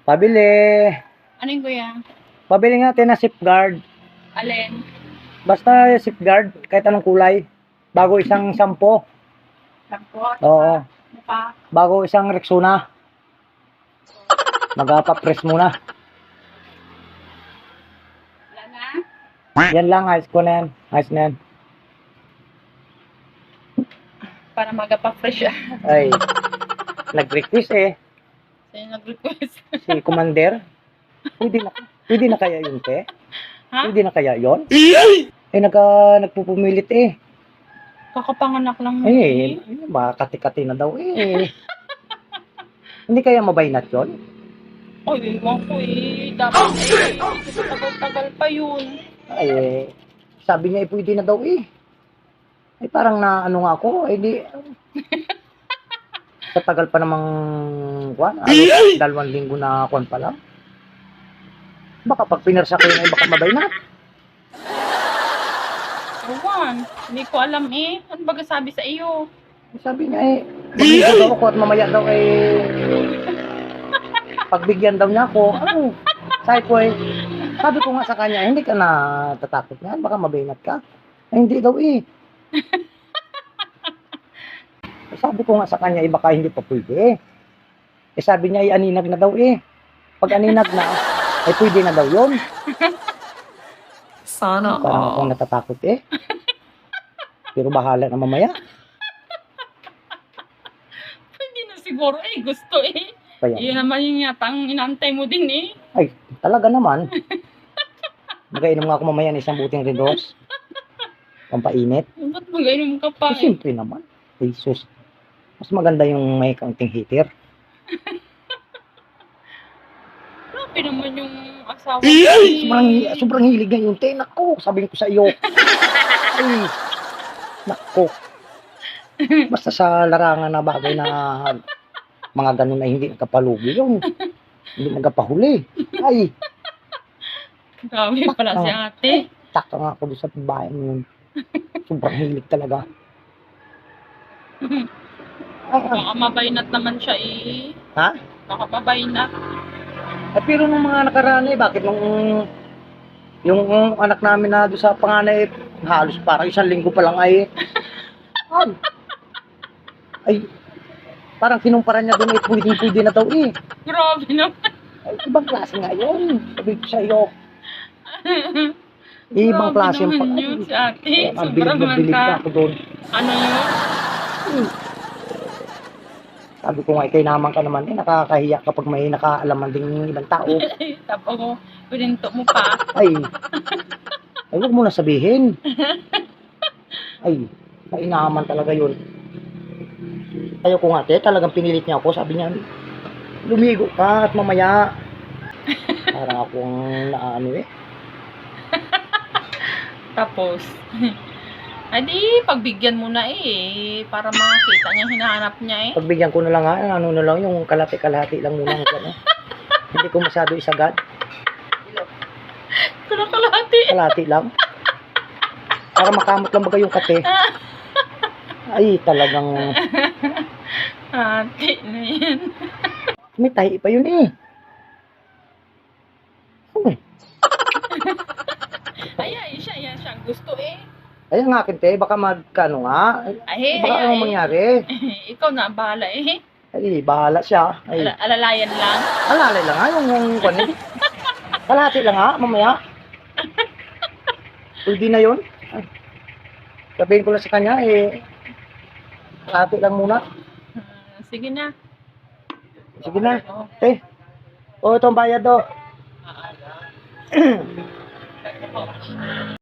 Pabili. Ano yung kuya? Pabili nga tayo ng safeguard. Alin? Basta safeguard, kahit anong kulay. Bago isang sampo. Sampo? Oo. Ano pa? Bago isang Rexona. Magpa-press muna. Wala na? Yan lang, ayos ko na yan. Ayos na yan. Para magapa-fresh siya. Ay, nag-request eh. Sa'yo nag-request. Si Commander. Pwede na kaya yun, te? Ha? Pwede na kaya yun? Eh, nagpupumilit eh. Kakapanganak lang mo Eh, makakati-kati na daw eh. Hindi kaya mabaynat yun? Ay, ewan ko eh. Dapat tagal-tagal pa yun. Ay, sabi niya pwede na daw eh. Ay, parang na ano nga ako, eh di... Sa tagal pa namang kwan, 2 linggo na kwan pa lang. Baka pag pinarsa ko yun ay baka mabay na. Ewan, hindi ko alam eh. Ano ba sabi sa iyo? Sabi niya eh, magbigyan daw ako at mamaya daw eh, pagbigyan daw niya ako. Ano? Sabi ko nga sa kanya, hindi ka na tatakot niyan, baka mabaynat ka. Ay, hindi daw eh. Sabi ko nga sa kanya, eh, baka hindi pa pwede. Eh, sabi niya, aninag na daw eh. Pag aninag na, ay pwede na daw yun. Sana Parang akong natatakot eh. Pero bahala na mamaya. Pwede na siguro eh. Gusto eh. Kaya, Yun naman yung yatang inantay mo din eh. ay, talaga naman. Magainom nga ako mamaya ng isang buting Red Horse. Pampainit. Ba't mag-inom ka pa Eh, eh? siyempre naman. Jesus. Mas maganda yung may kaunting heater. Grabe naman yung asawa ko eh. Sobrang hilig ngayon. Te, nako, sabihin ko sa iyo. Ay, nako. Basta sa larangan na bagay na mga ganun na hindi nagkapalugi yun. Hindi nagkapahuli. Ay, Grabe pala si ate. taka nga ako doon sa bahay mo yun. Sobrang hilig talaga. Baka mabaynat naman siya eh. Ha? Baka mabaynat. At pero nung mga nakaraan eh, bakit nung yung anak namin na doon sa panganay, halos parang 1 linggo pa lang ay ay parang kinumpara niya doon eh, pwede na daw eh. Grabe naman. Ay, ibang klase nga yun. Sabi ko sa iyo. Ibang Grabe klase yung naman yun si ate. Sobrang bilib ka. ako doon. Ano yun? Sabi ko nga, kay naman ka naman eh, nakakahiya kapag may nakaalaman ding ibang tao. Tapos mo, pininto mo pa. Ay, huwag mo na sabihin. Ay, kainaman talaga yun. Ayaw ko nga, te, talagang pinilit niya ako. Sabi niya, lumigo ka at mamaya. Parang akong naano eh. Tapos, adi, pagbigyan mo na eh. Para makita niya, hinahanap niya eh. Pagbigyan ko na lang nga, ano na lang, yung kalahati lang muna. Ano. Hindi ko masyado isagad. Kalahati. Kalahati lang. Para makamot lang baga yung kate. Ay, talagang Ate na yan. may tahi pa yun eh. Ay, Ay, siya ang gusto eh. ay ang akin te, baka magkano nga. Ay, Baka anong mangyari. Ikaw na, bahala eh. Ay, bahala siya. Ay, Alalayan lang. alalay lang nga yung kwan eh. Kalahati lang nga, mamaya. Pwede na yun. Ay, sabihin ko lang sa kanya eh, kalahati lang muna. Sige na. Sige na. Oh. Te, o itong bayad do.